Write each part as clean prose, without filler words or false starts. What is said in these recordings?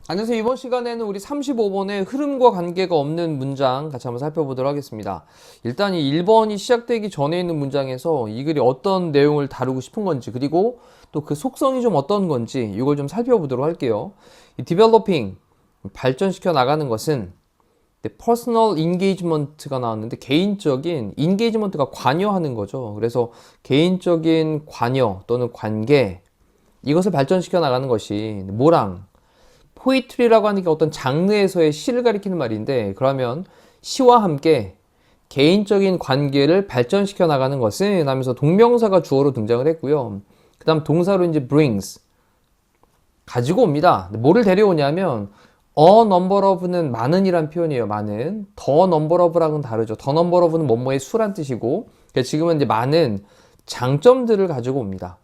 안녕하세요. 이번 시간에는 우리 35번의 흐름과 관계가 없는 문장 같이 한번 살펴보도록 하겠습니다. 일단 이 1번이 시작되기 전에 있는 문장에서 이 글이 어떤 내용을 다루고 싶은 건지, 그리고 또 그 속성이 좀 어떤 건지 이걸 좀 살펴보도록 할게요. 이 developing, 발전시켜 나가는 것은 personal engagement가 나왔는데, 개인적인 engagement가 관여하는 거죠. 그래서 개인적인 관여 또는 관계, 이것을 발전시켜 나가는 것이 뭐랑, 포이트리라고 하는 게 어떤 장르에서의 시를 가리키는 말인데, 그러면 시와 함께 개인적인 관계를 발전시켜 나가는 것은 하면서 동명사가 주어로 등장을 했고요. 그 다음 동사로 이제 brings, 가지고 옵니다. 뭐를 데려오냐면 a number of는 많은이란 표현이에요. 많은. the number of랑은 다르죠. the number of는 뭐뭐의 수란 뜻이고, 지금은 이제 많은 장점들을 가지고 옵니다.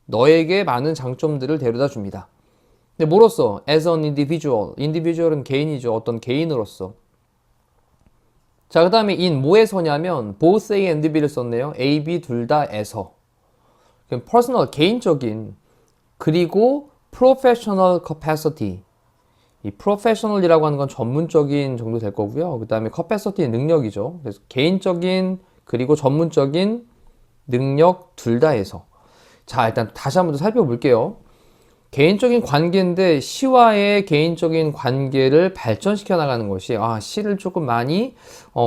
너에게 많은 장점들을 데려다 줍니다. 근데 뭐로써? as an individual. individual은 개인이죠. 어떤 개인으로서. 자, 그 다음에 in 뭐에서냐면 both A and B를 썼네요. A, B 둘 다에서. 그럼 personal, 개인적인, 그리고 professional capacity. 이 professional이라고 하는 건 전문적인 정도 될 거고요. 그 다음에 capacity 능력이죠. 그래서 개인적인 그리고 전문적인 능력 둘 다에서. 자, 일단 다시 한번 더 살펴볼게요. 개인적인 관계인데 시와의 개인적인 관계를 발전시켜 나가는 것이, 시를 조금 많이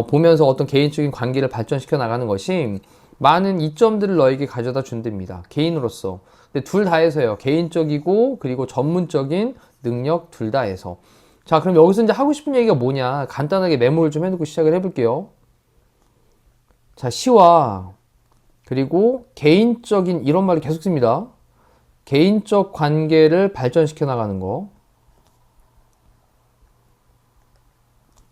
보면서 어떤 개인적인 관계를 발전시켜 나가는 것이 많은 이점들을 너에게 가져다 준답니다. 개인으로서. 근데 둘 다에서요. 개인적이고 그리고 전문적인 능력 둘 다에서. 자, 그럼 여기서 이제 하고 싶은 얘기가 뭐냐, 간단하게 메모를 좀 해놓고 시작을 해볼게요. 자, 시와 그리고 개인적인, 이런 말을 계속 씁니다. 개인적 관계를 발전시켜 나가는 거.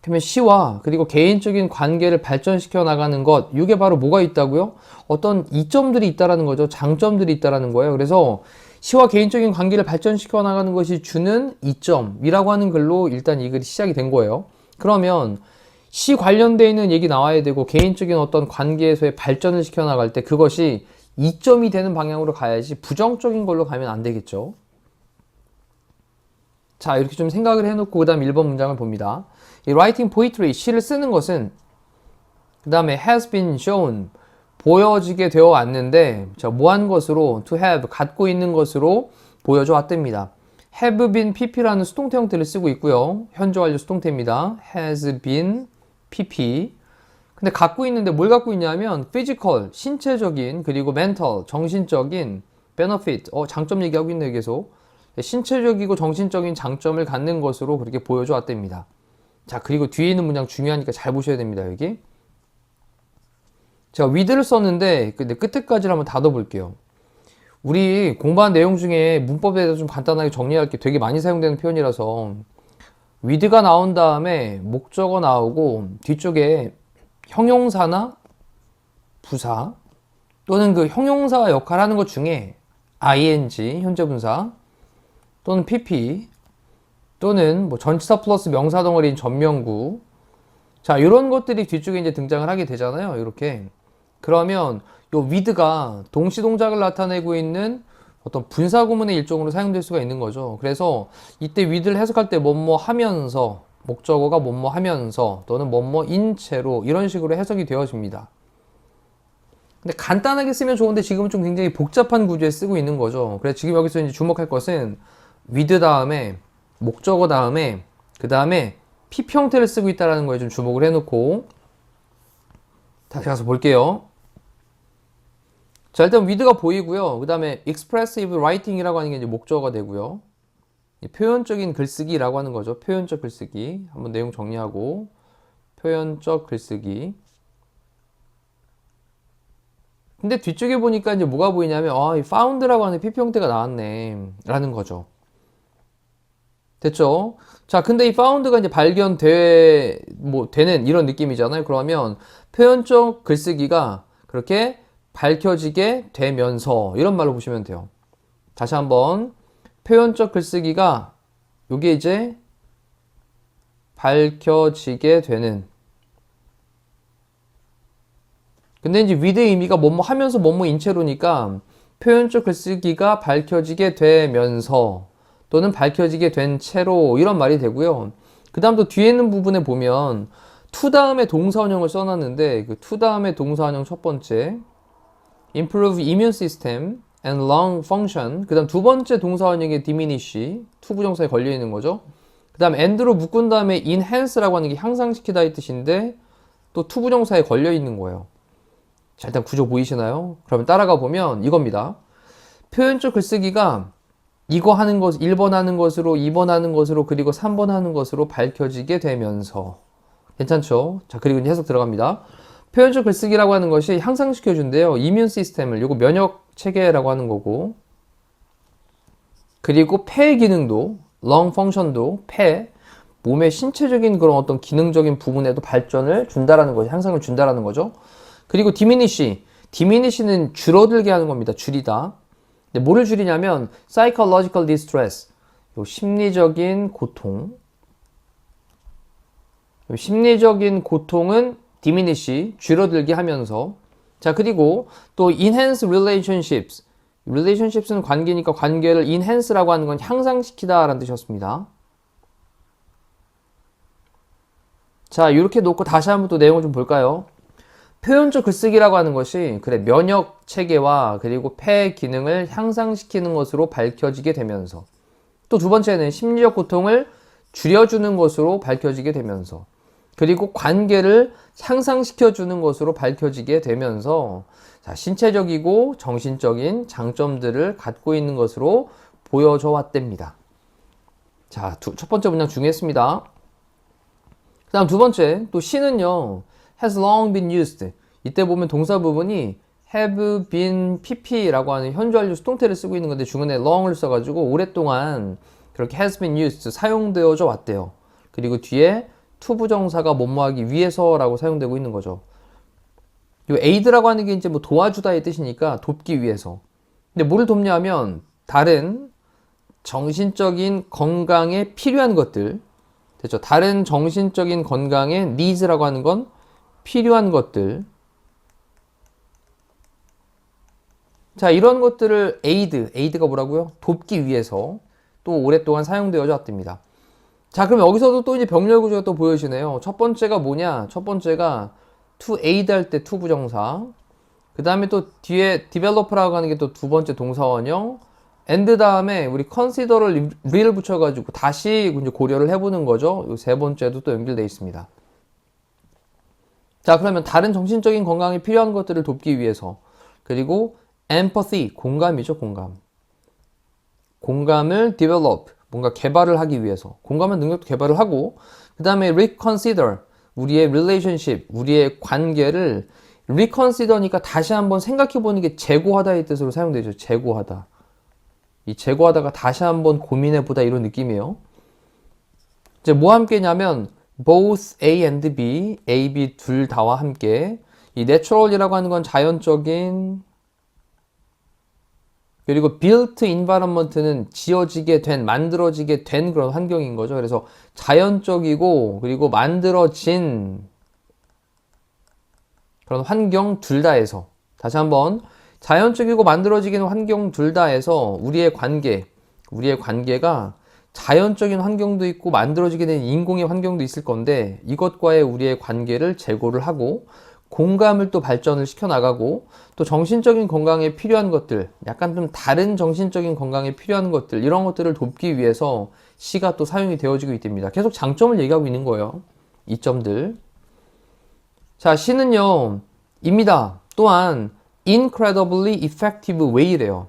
그러면 시와 그리고 개인적인 관계를 발전시켜 나가는 것, 이게 바로 뭐가 있다고요? 어떤 이점들이 있다라는 거죠. 장점들이 있다라는 거예요. 그래서 시와 개인적인 관계를 발전시켜 나가는 것이 주는 이점이라고 하는 글로 일단 이 글이 시작이 된 거예요. 그러면 시 관련되어 있는 얘기 나와야 되고, 개인적인 어떤 관계에서의 발전을 시켜 나갈 때 그것이 이점이 되는 방향으로 가야지 부정적인 걸로 가면 안 되겠죠. 자, 이렇게 좀 생각을 해놓고 그 다음 1번 문장을 봅니다. 이 writing poetry, 시를 쓰는 것은, 그 다음에 has been shown, 보여지게 되어 왔는데, 뭐한 것으로, to have, 갖고 있는 것으로 보여져 왔답니다. have been pp라는 수동태 형태를 쓰고 있고요. 현재 완료 수동태입니다. has been pp. 근데 갖고 있는데 뭘 갖고 있냐면 physical, 신체적인, 그리고 mental, 정신적인 benefit, 장점 얘기하고 있네요. 계속 신체적이고 정신적인 장점을 갖는 것으로 그렇게 보여줘 왔답니다. 자, 그리고 뒤에 있는 문장 중요하니까 잘 보셔야 됩니다. 여기 제가 with를 썼는데 근데 끝에까지를 한번 닫아볼게요. 우리 공부한 내용 중에 문법에 대해서 좀 간단하게 정리할 게 되게 많이 사용되는 표현이라서, with가 나온 다음에 목적어 나오고 뒤쪽에 형용사나 부사 또는 그 형용사 역할하는 것 중에 ing, 현재분사, 또는 pp, 또는 뭐 전치사 플러스 명사 덩어리인 전명구. 자, 이런 것들이 뒤쪽에 이제 등장을 하게 되잖아요. 이렇게. 그러면 요 with가 동시 동작을 나타내고 있는 어떤 분사 구문의 일종으로 사용될 수가 있는 거죠. 그래서 이때 with를 해석할 때 뭐뭐 하면서, 목적어가 뭐뭐 하면서 또는 뭐뭐인 채로, 이런 식으로 해석이 되어집니다. 근데 간단하게 쓰면 좋은데 지금은 좀 굉장히 복잡한 구조에 쓰고 있는 거죠. 그래서 지금 여기서 이제 주목할 것은 with 다음에 목적어 다음에 그 다음에 PP 형태를 쓰고 있다는 거에 좀 주목을 해놓고 다시 가서 볼게요. 자, 일단 with가 보이고요. 그 다음에 expressive writing이라고 하는 게 이제 목적어가 되고요. 표현적인 글쓰기라고 하는 거죠. 표현적 글쓰기. 한번 내용 정리하고, 표현적 글쓰기. 근데 뒤쪽에 보니까 이제 뭐가 보이냐면, 이 found라고 하는 PP 형태가 나왔네 라는 거죠. 됐죠? 자, 근데 이 found가 이제 되는 이런 느낌이잖아요. 그러면 표현적 글쓰기가 그렇게 밝혀지게 되면서, 이런 말로 보시면 돼요. 다시 한번, 표현적 글쓰기가 요게 이제 밝혀지게 되는, 근데 이제 with의 의미가 뭐뭐 하면서 뭐뭐 인체로니까 표현적 글쓰기가 밝혀지게 되면서 또는 밝혀지게 된 채로 이런 말이 되고요. 그 다음 또 뒤에 있는 부분에 보면 to 다음에 동사원형을 써놨는데 그 to 다음에 동사원형 첫 번째 improve immune system and lung function 그 다음 두 번째 동사원형의 diminish to 부정사에 걸려있는 거죠. 그 다음 and로 묶은 다음에 enhance라고 하는 게 향상시키다 이 뜻인데 또 to 부정사에 걸려있는 거예요. 자, 일단 구조 보이시나요? 그러면 따라가 보면 이겁니다. 표현적 글쓰기가 이거 하는 것, 1번 하는 것으로, 2번 하는 것으로, 그리고 3번 하는 것으로 밝혀지게 되면서. 괜찮죠? 자, 그리고 이제 해석 들어갑니다. 표현적 글쓰기라고 하는 것이 향상시켜준대요. 이뮨 시스템을, 요거 면역 체계라고 하는 거고. 그리고 폐 기능도, 렁 펑션도, 폐, 몸의 신체적인 그런 어떤 기능적인 부분에도 발전을 준다라는 거죠. 향상을 준다라는 거죠. 그리고 디미니시는 줄어들게 하는 겁니다. 줄이다. 근데 뭐를 줄이냐면 psychological distress, 요 심리적인 고통. 요 심리적인 고통은 diminish, 줄어들게 하면서. 자, 그리고 또 enhance relationships. relationships는 관계니까 관계를 enhance라고 하는 건 향상시키다 라는 뜻이었습니다. 자, 이렇게 놓고 다시 한번 또 내용을 좀 볼까요? 표현적 글쓰기라고 하는 것이 그래 면역 체계와 그리고 폐 기능을 향상시키는 것으로 밝혀지게 되면서 또 두 번째는 심리적 고통을 줄여주는 것으로 밝혀지게 되면서 그리고 관계를 향상시켜주는 것으로 밝혀지게 되면서 자, 신체적이고 정신적인 장점들을 갖고 있는 것으로 보여져 왔답니다. 자, 첫 번째 문장 중요했습니다. 그 다음 두 번째 또 she는요 has long been used. 이때 보면 동사 부분이 have been pp라고 하는 현주완료 수동태를 쓰고 있는 건데 중간에 long을 써가지고 오랫동안 그렇게 has been used 사용되어져 왔대요. 그리고 뒤에 to 부정사가 뭐뭐하기 위해서라고 사용되고 있는 거죠. 이 aid라고 하는 게 이제 뭐 도와주다의 뜻이니까 돕기 위해서. 근데 뭐를 돕냐면 다른 정신적인 건강에 필요한 것들 됐죠. 다른 정신적인 건강에 needs라고 하는 건 필요한 것들. 자, 이런 것들을 aid가 뭐라고요? 돕기 위해서 또 오랫동안 사용되어져 왔답니다. 자, 그럼 여기서도 또 이제 병렬 구조가 또 보여지네요. 첫 번째가 뭐냐? 첫 번째가 to aid 할 때 to 부정사. 그 다음에 또 뒤에 develop라고 하는 게 또 두 번째 동사원형. and 다음에 우리 consider를 re를 붙여가지고 다시 이제 고려를 해보는 거죠. 이 세 번째도 또 연결되어 있습니다. 자, 그러면 다른 정신적인 건강에 필요한 것들을 돕기 위해서 그리고 empathy, 공감이죠, 공감. 공감을 develop, 뭔가 개발을 하기 위해서 공감한 능력도 개발을 하고 그 다음에 reconsider, 우리의 relationship, 우리의 관계를 reconsider니까 다시 한번 생각해보는 게 재고하다의 뜻으로 사용되죠. 재고하다. 이 재고하다가 다시 한번 고민해보다 이런 느낌이에요. 이제 뭐와 함께냐면 both A and B, A, B 둘 다와 함께 이 natural이라고 하는 건 자연적인 그리고 built environment는 지어지게 된, 만들어지게 된 그런 환경인 거죠. 그래서 자연적이고 그리고 만들어진 그런 환경 둘 다에서 다시 한번 자연적이고 만들어지긴 환경 둘 다에서 우리의 관계가 자연적인 환경도 있고 만들어지게 된 인공의 환경도 있을 건데 이것과의 우리의 관계를 재고를 하고 공감을 또 발전을 시켜나가고 또 정신적인 건강에 필요한 것들 약간 좀 다른 정신적인 건강에 필요한 것들 이런 것들을 돕기 위해서 시가 또 사용이 되어지고 있답니다. 계속 장점을 얘기하고 있는 거예요. 이점들. 자, 시는요 입니다. 또한 incredibly effective way래요.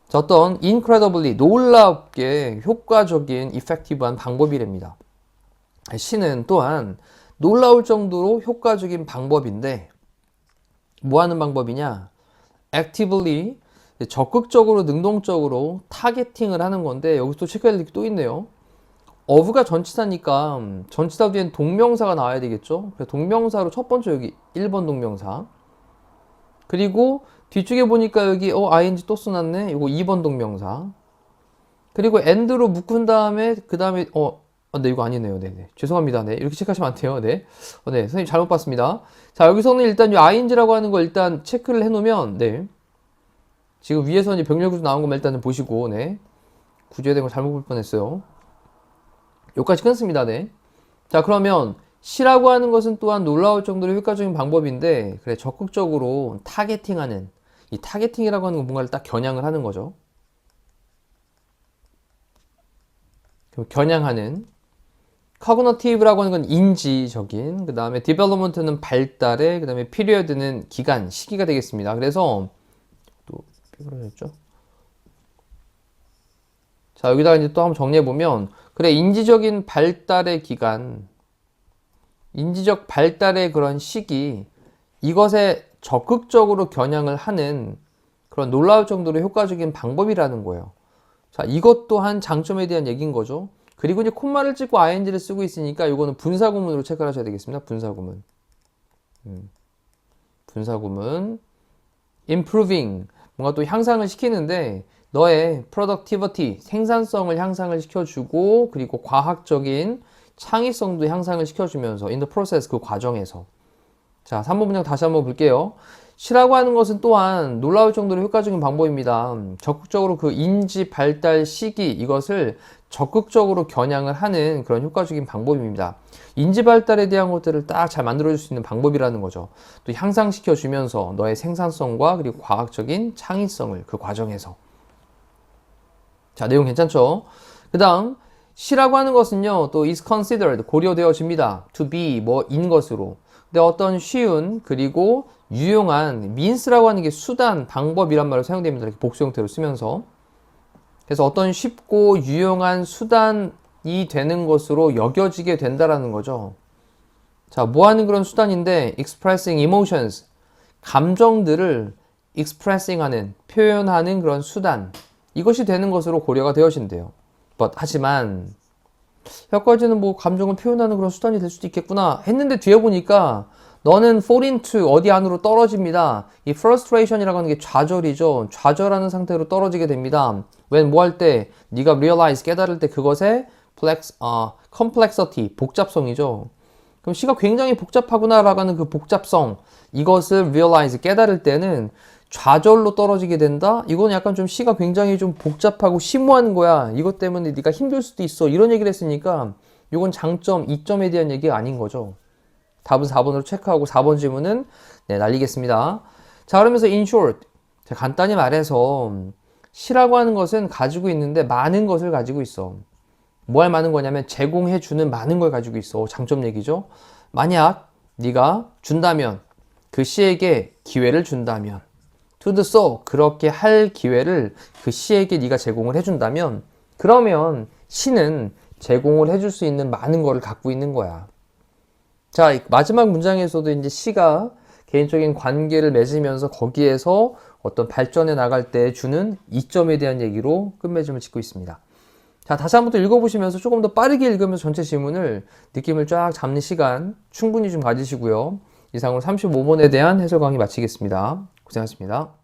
자, 어떤 incredibly 놀랍게 효과적인 effective한 방법이랍니다. 시는 또한 놀라울 정도로 효과적인 방법인데 뭐 하는 방법이냐? actively 적극적으로 능동적으로 타겟팅을 하는 건데 여기서 또 체크해야 될 게 또 있네요. of가 전치사니까 전치사 뒤엔 동명사가 나와야 되겠죠? 그래서 동명사로 첫 번째 여기 1번 동명사 그리고 뒤쪽에 보니까 여기 ing 또 써놨네. 이거 2번 동명사. 그리고 and로 묶은 다음에 그 다음에 네, 이거 아니네요. 네네. 죄송합니다. 네. 이렇게 체크하시면 안 돼요. 네. 네. 선생님 잘못 봤습니다. 자, 여기서는 일단 이 ing라고 하는 거 일단 체크를 해 놓으면, 네. 지금 위에서 이제 병렬 구조 나온 것만 일단은 보시고, 네. 구조에 대한 거 잘못 볼 뻔했어요. 여기까지 끊습니다. 네. 자, 그러면 시라고 하는 것은 또한 놀라울 정도로 효과적인 방법인데, 그래, 적극적으로 타겟팅하는, 이 타겟팅이라고 하는 건 뭔가를 딱 겨냥을 하는 거죠. 겨냥하는. cognitive라고 하는 건 인지적인, 그 다음에 development는 발달의, 그 다음에 period는 기간, 시기가 되겠습니다. 그래서 또 삐그러졌죠? 자, 여기다가 이제 또 한번 정리해보면, 그래, 인지적인 발달의 기간, 인지적 발달의 그런 시기, 이것에 적극적으로 겨냥을 하는 그런 놀라울 정도로 효과적인 방법이라는 거예요. 자, 이것 또한 장점에 대한 얘기인 거죠. 그리고 이제 콤마를 찍고 ing를 쓰고 있으니까 이거는 분사구문으로 체크를 하셔야 되겠습니다. 분사구문. 분사구문. improving. 뭔가 또 향상을 시키는데 너의 productivity, 생산성을 향상을 시켜주고 그리고 과학적인 창의성도 향상을 시켜주면서 in the process, 그 과정에서. 자, 3번 문장 다시 한번 볼게요. 시라고 하는 것은 또한 놀라울 정도로 효과적인 방법입니다. 적극적으로 그 인지 발달 시기, 이것을 적극적으로 겨냥을 하는 그런 효과적인 방법입니다. 인지 발달에 대한 것들을 딱 잘 만들어줄 수 있는 방법이라는 거죠. 또 향상시켜주면서 너의 생산성과 그리고 과학적인 창의성을 그 과정에서. 자, 내용 괜찮죠? 그 다음, 시라고 하는 것은요, 또 is considered, 고려되어집니다. to be, 뭐인 것으로. 근데 어떤 쉬운, 그리고 유용한, means라고 하는 게 수단, 방법이란 말로 사용됩니다. 이렇게 복수 형태로 쓰면서. 그래서 어떤 쉽고 유용한 수단이 되는 것으로 여겨지게 된다라는 거죠. 자, 뭐 하는 그런 수단인데, expressing emotions, 감정들을 expressing 하는, 표현하는 그런 수단. 이것이 되는 것으로 고려가 되어진대요. 하지만, 여기까지는 뭐 감정을 표현하는 그런 수단이 될 수도 있겠구나 했는데 뒤에 보니까 너는 fall into 어디 안으로 떨어집니다. 이 frustration이라고 하는 게 좌절이죠. 좌절하는 상태로 떨어지게 됩니다. when 뭐 할 때 네가 realize 깨달을 때 그것의 complexity 복잡성이죠. 그럼 시가 굉장히 복잡하구나 라고 하는 그 복잡성, 이것을 realize 깨달을 때는 좌절로 떨어지게 된다? 이건 약간 좀 시가 굉장히 좀 복잡하고 심오한 거야. 이것 때문에 네가 힘들 수도 있어. 이런 얘기를 했으니까 이건 장점, 이점에 대한 얘기가 아닌 거죠. 답은 4번으로 체크하고 4번 질문은 네, 날리겠습니다. 자, 그러면서 in short, 간단히 말해서 시라고 하는 것은 가지고 있는데 많은 것을 가지고 있어. 뭐 할 많은 거냐면 제공해주는 많은 걸 가지고 있어. 장점 얘기죠. 만약 네가 준다면, 그 시에게 기회를 준다면, to do so, 그렇게 할 기회를 그 시에게 네가 제공을 해준다면, 그러면 시는 제공을 해줄 수 있는 많은 거를 갖고 있는 거야. 자, 마지막 문장에서도 이제 시가 개인적인 관계를 맺으면서 거기에서 어떤 발전해 나갈 때 주는 이점에 대한 얘기로 끝맺음을 짓고 있습니다. 자, 다시 한번 더 읽어보시면서 조금 더 빠르게 읽으면서 전체 질문을 느낌을 쫙 잡는 시간 충분히 좀 가지시고요. 이상으로 35번에 대한 해설 강의 마치겠습니다. 고생하셨습니다.